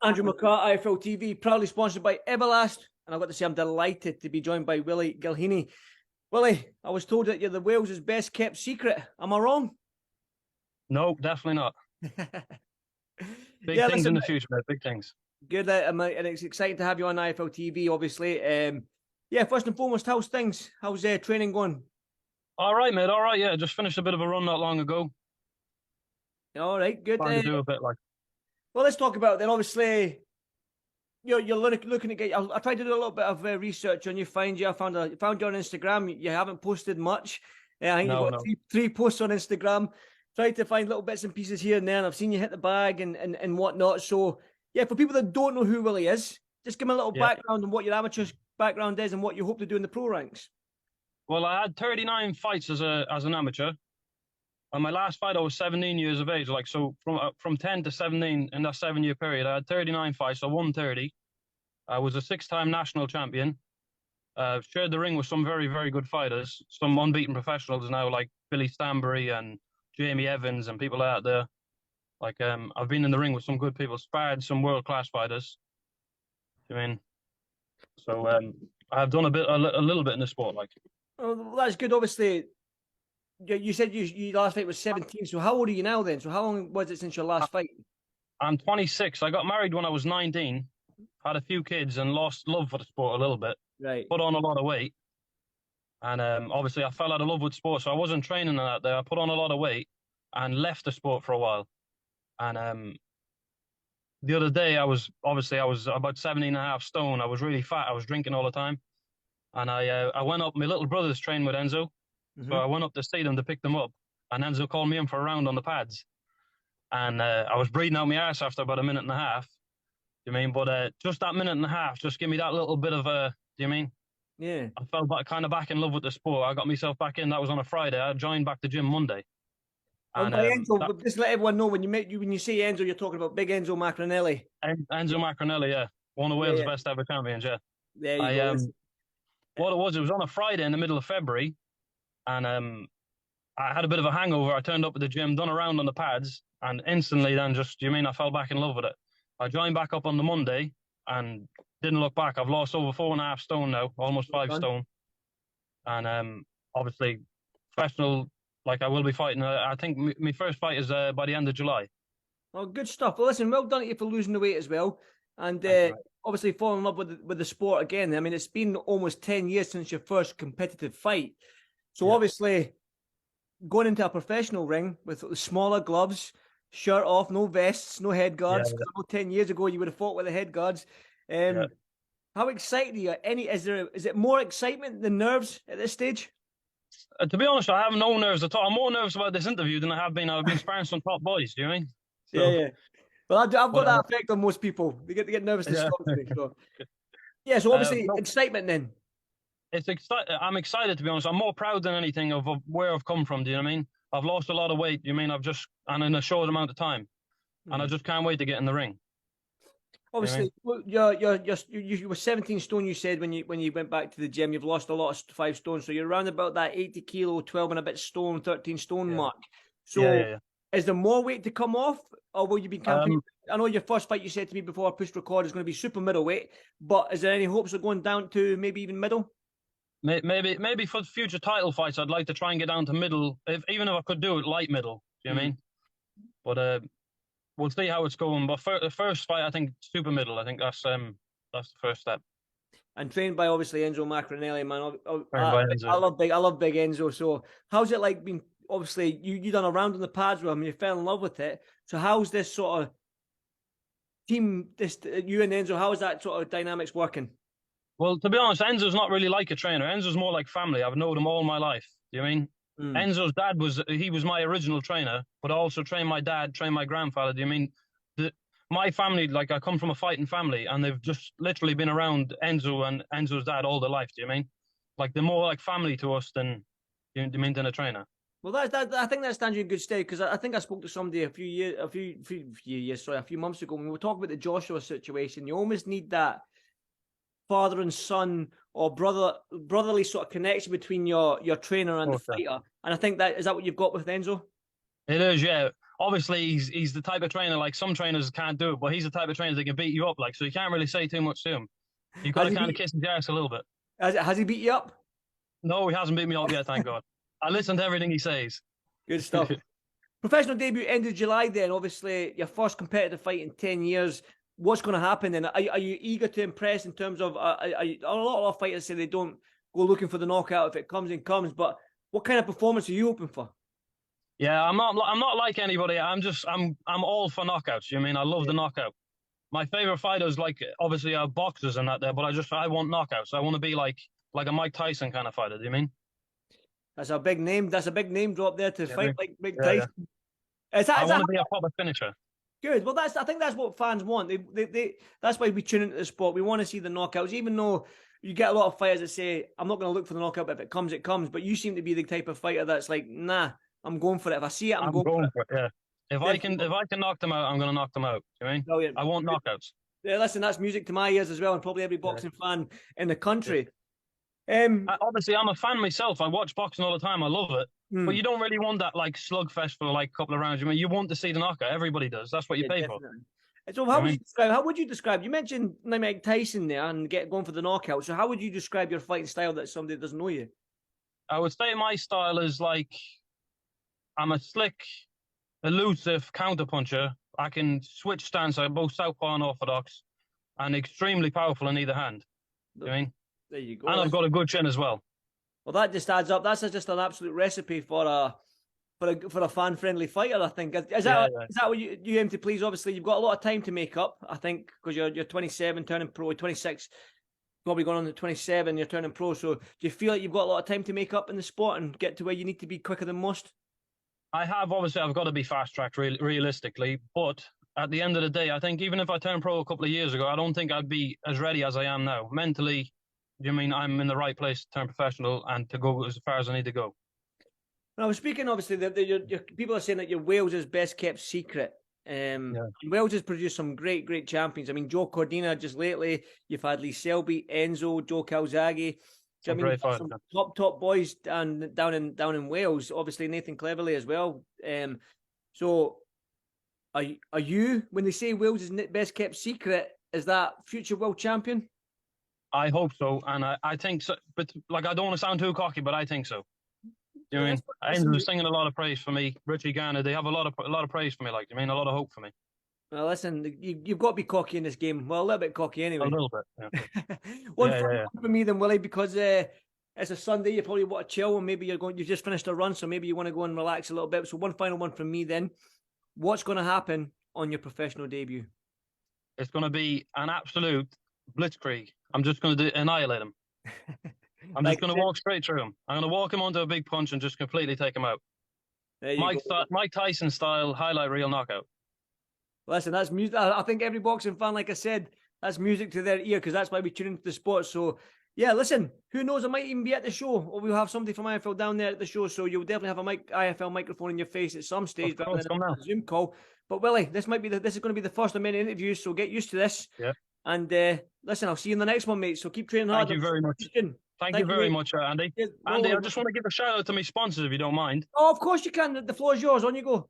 Andrew McCart, IFL TV, proudly sponsored by Everlast. And I've got to say, I'm delighted to be joined by Willy Gilheaney. Willy, I was told that you're the Wales' best kept secret. Am I wrong? No, definitely not. Big Yeah, things listen, in the future, mate. Big things. good. And it's exciting to have you on IFL TV, obviously. Yeah, first and foremost, how's things? How's training going? All right, mate. All right. Yeah, just finished a bit of a run not long ago. All right, good. Trying to do a bit like. Well, let's talk about it then. Obviously, you're looking to get. I tried to do a little bit of research on you. Found you on Instagram. You haven't posted much. I think you've No, got no. three posts on Instagram. Tried to find little bits and pieces here and there, and I've seen you hit the bag and whatnot. So yeah, for people that don't know who Willy is, just give me a little Yeah. background on what your amateur background is and what you hope to do in the pro ranks. Well, I had 39 fights as an amateur. And my last fight, I was 17 years of age. Like so, from 10 to 17 in that 7 year period, I had 39 fights. I won 30. I was a 6-time national champion. Shared the ring with some very, very good fighters, some unbeaten professionals now, like Billy Stanbury and Jamie Evans and people out there. Like, I've been in the ring with some good people, sparred some world class fighters. I mean, so I've done a little bit in the sport. Like, Well, that's good. Obviously, you said your last fight was 17. So how old are you now then? So how long was it since your last fight? I'm 26. I got married when I was 19, had a few kids, and lost love for the sport a little bit. Right. Put on a lot of weight, and obviously I fell out of love with sport, so I wasn't training out there. I put on a lot of weight and left the sport for a while. And the other day, I was about 17 and a half stone. I was really fat. I was drinking all the time. And I went up, my little brother's trained with Enzo. So I went up to see them to pick them up. And Enzo called me in for a round on the pads. And I was breathing out my arse after about a minute and a half. Do you mean? But just that minute and a half, just give me that little bit of a, do you mean? Yeah. I fell back in love with the sport. I got myself back in. That was on a Friday. I joined back the gym Monday. And And by Enzo, just let everyone know when you say Enzo, you're talking about big Enzo Macronelli. Enzo Macronelli, yeah. One of Wales' Yeah. best ever champions, yeah. There you go. What it was on a Friday in the middle of February, and I had a bit of a hangover. I turned up at the gym, done a round on the pads, and instantly then I fell back in love with it. I joined back up on the Monday and didn't look back. I've lost over 4.5 stone now, almost 5 stone. And obviously, professional, like I will be fighting. I think my first fight is by the end of July. Oh, good stuff. Well, listen, well done to you for losing the weight as well. And obviously falling in love with the sport again. I mean, it's been almost 10 years since your first competitive fight. So obviously going into a professional ring with smaller gloves, shirt off, no vests, no head guards. Yeah. 10 years ago, you would have fought with the head guards. How excited are you? Is it more excitement than nerves at this stage? To be honest, I have no nerves at all. I'm more nervous about this interview than I have been. I've been sparring some top boys. Do you mean? So, yeah. Well, I've got that effect on most people. They get nervous to stop me. So. Yeah. So obviously, excitement then. It's exciting. I'm excited, to be honest. I'm more proud than anything of where I've come from. Do you know what I mean? I've lost a lot of weight. You mean and in a short amount of time, and I just can't wait to get in the ring. Obviously, you were 17 stone. You said when you went back to the gym, you've lost a lot of 5 stone. So you're around about that 80 kilo, 12 and a bit stone, 13 stone mark. So is there more weight to come off, or will you be camping? I know your first fight you said to me before I pushed record is going to be super middleweight, but is there any hopes of going down to maybe even middle? Maybe for future title fights, I'd like to try and get down to middle, even if I could do it light middle. Do you know what I mean? But we'll see how it's going. But the first fight, I think super middle. I think that's the first step. And trained by obviously Enzo Macronelli, man. I love big Enzo. So how's it like being? Obviously, you done a round on the pads with him. You fell in love with it. So how's this sort of team? You and Enzo. How is that sort of dynamics working? Well, to be honest, Enzo's not really like a trainer. Enzo's more like family. I've known him all my life. Do you mean? Enzo's dad was my original trainer, but also trained my dad, trained my grandfather. Do you mean? My family, like I come from a fighting family, and they've just literally been around Enzo and Enzo's dad all their life. Do you mean? Like they're more like family to us than than a trainer. Well, I think that stands you in good stead, because I think I spoke to somebody a few months ago when we were talking about the Joshua situation. You almost need that father and son or brotherly sort of connection between your trainer and the fighter. And I think is that what you've got with Enzo? It is, yeah. obviously he's the type of trainer, like some trainers can't do it, but he's the type of trainer that can beat you up, like, so you can't really say too much to him. You've got to kind of kiss his ass a little bit. Has he beat you up? No, he hasn't beat me up yet, thank God. I listen to everything he says. Good stuff. Professional debut end of July then, obviously your first competitive fight in 10 years. What's going to happen then? Are you eager to impress in terms of, a lot of fighters say they don't go looking for the knockout, if it comes, it comes, but what kind of performance are you hoping for? Yeah, I'm not like anybody. I'm all for knockouts. You know what I mean? I love the knockout. My favorite fighters, like, obviously are boxers and that there, but I want knockouts. I want to be like a Mike Tyson kind of fighter. Do you mean? That's a big name. That's a big name drop there to fight like Mike Tyson. Yeah. I want to be a proper finisher. Good. Well, I think that's what fans want. That's why we tune into the sport. We want to see the knockouts, even though you get a lot of fighters that say, I'm not going to look for the knockout, but if it comes, it comes. But you seem to be the type of fighter that's like, nah, I'm going for it. If I see it, I'm going for it. Yeah. If I can knock them out, I'm going to knock them out. You know what I mean? Brilliant. I want knockouts. Yeah, listen, that's music to my ears as well, and probably every boxing fan in the country. Obviously, I'm a fan myself. I watch boxing all the time. I love it. But you don't really want that like slugfest for like a couple of rounds. I mean, you want to see the knockout. Everybody does. That's what you pay for. So how would you describe? You mentioned Mike Tyson there and going for the knockout. So how would you describe your fighting style that somebody doesn't know you? I would say my style is like, I'm a slick, elusive counterpuncher. I can switch stance. I'm both southpaw and orthodox, and extremely powerful in either hand. You know what I mean? There you go. And I've got a good chin as well. Well, that just adds up. That's just an absolute recipe for a fan-friendly fighter, I think. Is that what you aim to please? Obviously, you've got a lot of time to make up, I think, because you're 27, turning pro, 26, probably going on to 27, you're turning pro. So do you feel like you've got a lot of time to make up in the sport and get to where you need to be quicker than most? I've got to be fast-tracked realistically, but at the end of the day, I think even if I turned pro a couple of years ago, I don't think I'd be as ready as I am now. Mentally, you mean I'm in the right place to turn professional and to go as far as I need to go. Now, I was speaking, obviously, that people are saying that you're Wales's best kept secret. Wales has produced some great champions. I mean, Joe Cordina just lately. You've had Lee Selby, Enzo, Joe Calzaghe. I mean, some top boys down in Wales. Obviously, Nathan Cleverley as well. So, are you, when they say Wales's best kept secret, is that future world champion? I hope so, and I think so. But like, I don't want to sound too cocky, but I think so. You know what I mean? Enzo's singing a lot of praise for me. Richie Garner, they have a lot of praise for me. Like, I mean, a lot of hope for me. Well, listen, you've got to be cocky in this game. Well, a little bit cocky anyway. A little bit. Yeah. One for me then, Willie, because it's a Sunday. You probably want to chill, and maybe you've just finished a run, so maybe you want to go and relax a little bit. So one final one from me then. What's going to happen on your professional debut? It's going to be an absolute blitzkrieg. I'm just going to annihilate him. I'm just going to walk straight through him. I'm going to walk him onto a big punch and just completely take him out. Mike Tyson style highlight reel knockout. Listen, that's music. I think every boxing fan, like I said, that's music to their ear, because that's why we tune into the sport. So, yeah, listen, who knows? I might even be at the show, or we'll have somebody from IFL down there at the show. So you'll definitely have a IFL microphone in your face at some stage, but a Zoom call. But Willie, this is going to be the first of many interviews, so get used to this. Yeah. And listen, I'll see you in the next one, mate. So keep training hard. Thank you very much. Thank you very much, Andy. Andy, I just want to give a shout out to my sponsors, if you don't mind. Oh, of course you can. The floor is yours. On you go.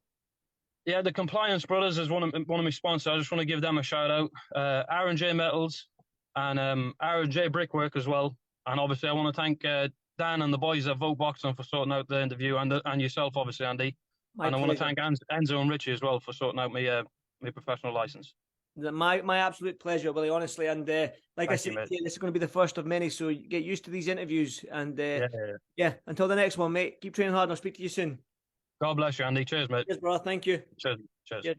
Yeah, the Compliance Brothers is one of my sponsors. I just want to give them a shout out. R&J Metals and R&J Brickwork as well. And obviously, I want to thank Dan and the boys at Vote Boxing for sorting out the interview, and yourself, obviously, Andy. And I want to thank Enzo and Richie as well for sorting out my professional license. My absolute pleasure, Willie, honestly. And like I said, this is going to be the first of many, so get used to these interviews. And yeah, until the next one, mate, keep training hard, and I'll speak to you soon. God bless you, Andy. Cheers, mate. Cheers, brother. Thank you. Cheers.